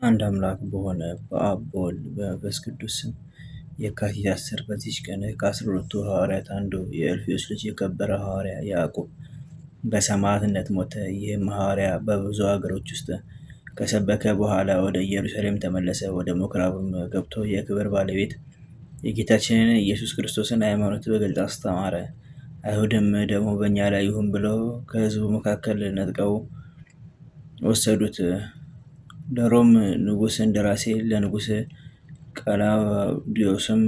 አንድ አምላክ በሆነ በአብ በወልድ በመንፈስ ቅዱስ ስም የካቲት 10 በዚች ቀን ከ12ቱ ሐዋርያት አንዱ የእልፍዮስ ልጅ የከበረ ሐዋርያ ያዕቆብ በሰማዕትነት ሞተ። ይህም ሐዋርያ በብዙ አገሮች ውስጥ ከሰበከ በኋላ ወደ ኢየሩሳሌም ተመለሰ። ወደ ምኩራብም ገብቶ የክብር ባለቤት የጌታችንን ኢየሱስ ክርስቶስን ሃይማኖት በግልጥ አስተማረ። አይሁድም ደግሞ በእኛ ላይ ይሁን ብለው ከሕዝቡ መካከል ነጥቀው ወሰዱት። ለሮም ንጉሥ እንደራሴ ለንጉሥ ቀላውዲዮስም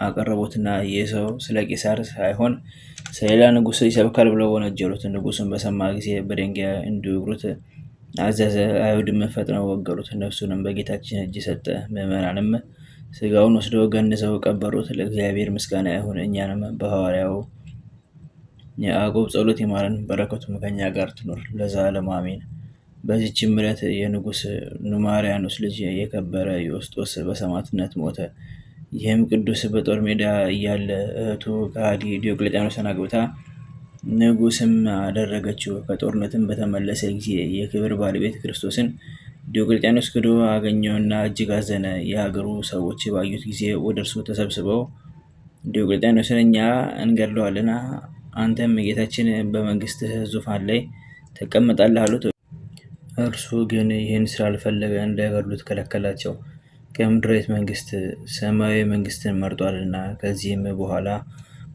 አቀረቡትና ይህ ሰው ስለ ቄሳር ሳይሆን ስለሌላ ንጉሥ ይሰብካል ብለው ወነጀሉት። ንጉሥም በሰማ ጊዜ በድንጋይ እንዲወግሩት አዘዘ። አይሁድም ፈጥነው ወገሩት፣ ነፍሱንም በጌታችን እጅ ሰጠ። ምዕመናንም ሥጋውን ወስደው ገንዘው ቀበሩት። ለእግዚአብሔር ምስጋና ይሁን፣ እኛንም በሐዋርያው ያዕቆብ ጸሎት ይማረን፣ በረከቱም ከእኛ ጋር ትኖር ለዘላለሙ አሜን። በዚህችም ዕለት የንጉሥ ኑማሪያኖስ ልጅ የከበረ ዮስጦስ በሰማዕትነት ሞተ። ይህም ቅዱስ በጦር ሜዳ እያለ እህቱ ከሃዲ ዲዮቅልጥያኖስን አግብታ ንጉሥም አደረገችው። ከጦርነትም በተመለሰ ጊዜ የክብር ባለቤት ክርስቶስን ዲዮቅልጥያኖስ ክዶ አገኘውና እጅግ አዘነ። የሀገሩ ሰዎች ባዩት ጊዜ ወደ እርሱ ተሰብስበው ዲዮቅልጥያኖስን እኛ እንገድለዋለን፣ አንተም ጌታችን በመንግሥትህ ዙፋን ላይ ትቀመጣለህ አሉት። እርሱ ግን ይህን ስላልፈለገ እንዳይገድሉት ከለከላቸው። ከምድራዊት መንግስት ሰማያዊ መንግስትን መርጧልና። ከዚህም በኋላ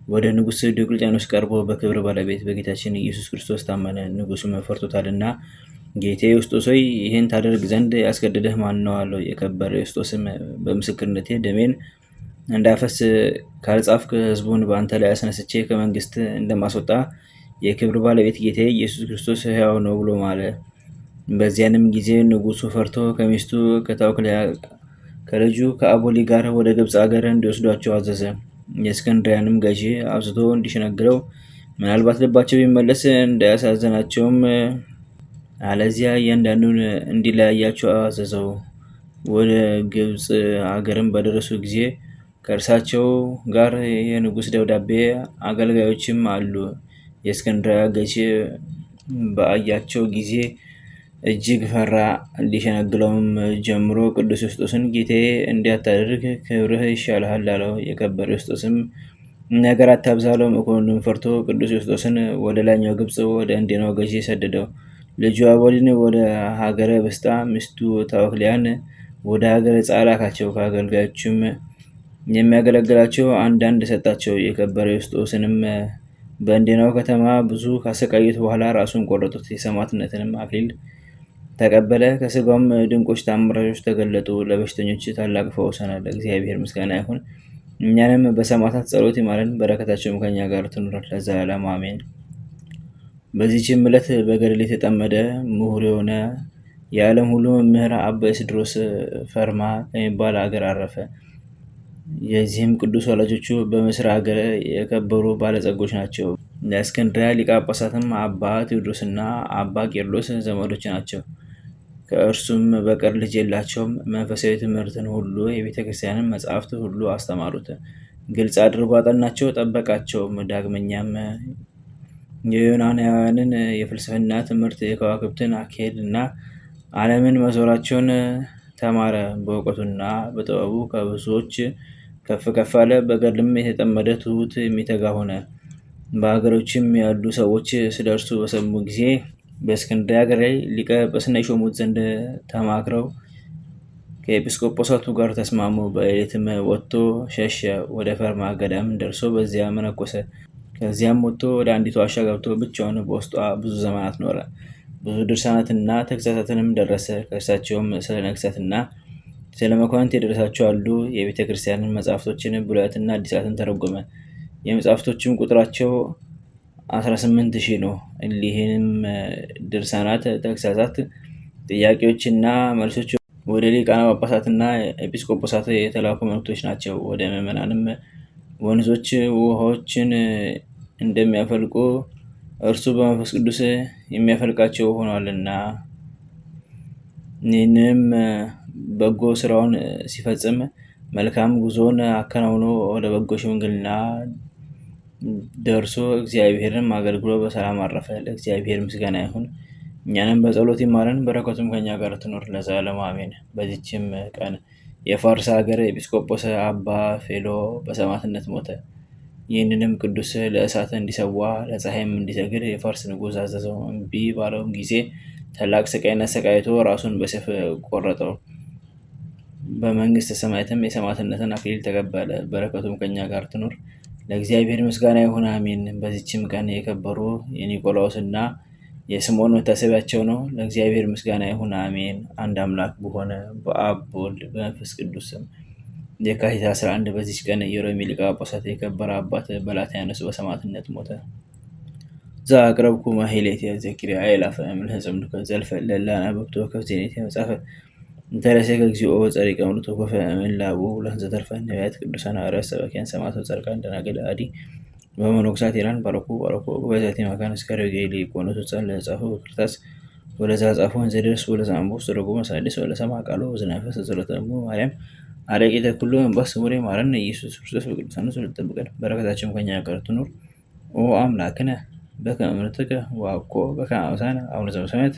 ወደ ንጉሥ ዲዮቅልጥያኖስ ቀርቦ በክብር ባለቤት በጌታችን ኢየሱስ ክርስቶስ ታመነ። ንጉሡም ፈርቶታልና ጌቴ ዮስጦስ ሆይ ይህን ታደርግ ዘንድ ያስገደደህ ማን ነው አለው። የከበረ ዮስጦስም በምስክርነቴ ደሜን እንዳፈስ ካልጻፍክ ሕዝቡን በአንተ ላይ አስነስቼ ከመንግስት እንደማስወጣ የክብር ባለቤት ጌቴ ኢየሱስ ክርስቶስ ሕያው ነው ብሎ ማለ። በዚያንም ጊዜ ንጉሡ ፈርቶ ከሚስቱ ከታውክልያ ከልጁ ከአቦሊ ጋር ወደ ግብፅ አገር እንዲወስዷቸው አዘዘ። የእስክንድርያንም ገዢ አብዝቶ እንዲሸነግለው ምናልባት ልባቸው ቢመለስ እንዳያሳዘናቸውም አለዚያ እያንዳንዱን እንዲለያያቸው አዘዘው። ወደ ግብፅ አገርም በደረሱ ጊዜ ከእርሳቸው ጋር የንጉሥ ደብዳቤ አገልጋዮችም አሉ። የእስክንድርያ ገዢ በአያቸው ጊዜ እጅግ ፈራ። ሊሸነግለውም ጀምሮ ቅዱስ ዮስጦስን ጌታዬ እንዲያታደርግ ክብርህ ይሻልሃል አለው። የከበረ ዮስጦስም ነገር አታብዛ አለው። መኮንኑም ፈርቶ ቅዱስ ዮስጦስን ወደ ላይኛው ግብፅ ወደ እንዴናው ገዢ ሰደደው። ልጁ አቦሊን ወደ ሀገረ ብስጣ፣ ሚስቱ ታውክልያን ወደ ሀገረ ጻ ላካቸው። ከአገልጋዮችም የሚያገለግላቸው አንዳንድ ሰጣቸው። የከበረ ዮስጦስንም በእንዴናው ከተማ ብዙ ካሰቃዩት በኋላ ራሱን ቆረጡት። የሰማዕትነትንም አክሊል ተቀበለ። ከስጋውም ድንቆች ታምራቶች ተገለጡ። ለበሽተኞች ታላቅ ፈውስ ሆነ። ለእግዚአብሔር ምስጋና ይሁን፣ እኛንም በሰማዕታት ጸሎት ይማረን፣ በረከታቸውም ከኛ ጋር ትኑር ለዘላለሙ አሜን። በዚህችም ዕለት በገድል የተጠመደ ምሁር የሆነ የዓለም ሁሉ መምህር አባ ኤስድሮስ ፈርማ ከሚባል አገር አረፈ። የዚህም ቅዱስ ወላጆቹ በምስር ሀገር የከበሩ ባለጸጎች ናቸው። ለእስክንድርያ ሊቀ ጳጳሳትም አባ ቴዎድሮስና አባ ቄርሎስ ዘመዶች ናቸው። ከእርሱም በቀር ልጅ የላቸውም። መንፈሳዊ ትምህርትን ሁሉ የቤተ ክርስቲያንን መጻሕፍት ሁሉ አስተማሩት። ግልጽ አድርጎ አጠናቸው፣ ጠበቃቸውም። ዳግመኛም የዮናናውያንን የፍልስፍና ትምህርት፣ የከዋክብትን አካሄድ እና ዓለምን መዞራቸውን ተማረ። በእውቀቱና በጥበቡ ከብዙዎች ከፍ ከፍ አለ። በገድልም የተጠመደ ትሑት የሚተጋ ሆነ። በሀገሮችም ያሉ ሰዎች ስለ እርሱ በሰሙ ጊዜ በእስክንድርያ ሀገር ላይ ሊቀ ጵጵስና ይሾሙት ዘንድ ተማክረው ከኤጲስቆጶሳቱ ጋር ተስማሙ። በሌሊትም ወጥቶ ሸሸ። ወደ ፈርማ ገዳም ደርሶ በዚያ መነኮሰ። ከዚያም ወጥቶ ወደ አንዲት ዋሻ ገብቶ ብቻውን በውስጧ ብዙ ዘመናት ኖረ። ብዙ ድርሳናትና ተግሳጻትንም ደረሰ። ከእርሳቸውም ስለ ነገሥታትና ስለ መኳንንት የደረሳቸው አሉ። የቤተ ክርስቲያንን መጻሕፍቶችን ብሉያትና አዲሳትን ተረጎመ። የመጻሕፍቶችም ቁጥራቸው 18,000 ነው። እሊህንም ድርሳናት፣ ተግሳጻት፣ ጥያቄዎችና መልሶች ወደ ሊቃነ ጳጳሳትና ኤጲስቆጶሳት የተላኩ መልእክቶች ናቸው። ወደ ምዕመናንም ወንዞች ውሃዎችን እንደሚያፈልቁ እርሱ በመንፈስ ቅዱስ የሚያፈልቃቸው ሆኗልና። ይህንም በጎ ስራውን ሲፈጽም መልካም ጉዞን አከናውኖ ወደ በጎ ሽምግልና ደርሶ እግዚአብሔርን አገልግሎ በሰላም አረፈ። ለእግዚአብሔር ምስጋና ይሁን፣ እኛንም በጸሎት ይማረን፣ በረከቱም ከኛ ጋር ትኖር ለዘላለሙ አሜን። በዚችም ቀን የፋርስ ሀገር ኤጲስቆጶስ አባ ፌሎ በሰማዕትነት ሞተ። ይህንንም ቅዱስ ለእሳት እንዲሰዋ ለፀሐይም እንዲሰግድ የፋርስ ንጉሥ አዘዘው። እምቢ ባለውም ጊዜ ታላቅ ስቃይን አሰቃይቶ ራሱን በሰይፍ ቆረጠው። በመንግስተ ሰማያትም የሰማዕትነትን አክሊል ተቀበለ። በረከቱም ከኛ ጋር ትኑር ለእግዚአብሔር ምስጋና ይሁን አሜን። በዚችም ቀን የከበሩ የኒቆላዎስና የስምዖን መታሰቢያቸው ነው። ለእግዚአብሔር ምስጋና ይሁን አሜን። አንድ አምላክ በሆነ በአብ በወልድ በመንፈስ ቅዱስ ስም የካቲት 11 በዚች ቀን የሮሚ ሊቀ ጳጳሳት የከበረ አባት በላትያኖስ በሰማዕትነት ሞተ። ዘአቅረብኩ ማሕሌተ ዘኪርየ አእላፈ እምዕለ ጽምዱከ ዘልፈ ለላነ በብቶ ከብቴኔተ መጻፈ እንተረሴከ እግዚኦ ጸሪቀ ምሉቶ ኮፈ እምላቡ ለህንዘ ተርፈ ነቢያት ቅዱሳን ሐዋርያት ሰባክያን ሰማዕታት ጻድቃን ደናግል አዲ በመነኮሳት ኢራን ባረኩ በዛቲ መካነ እስከ ረገይሊ ቆኖስ ጻን ለጻፉ በክርታስ ወለዛ ጻፉ እንዘደርስ ወለዛ አንቦስ ተረጎመ ሳዲስ ወለሰማ ቃሎ ወዝናፈስ ዘረተሙ ማርያም አረቂተ ኩሉ እንባስ ወሬ ማረን ኢየሱስ ክርስቶስ በቅዱሳኑ ስለተጠበቀን በረከታችን ከኛ ጋር ትኑር። ኦ አምላክነ በከመ እምነትከ ወአኮ በከመ አምሳነ አቡነ ዘበሰማያት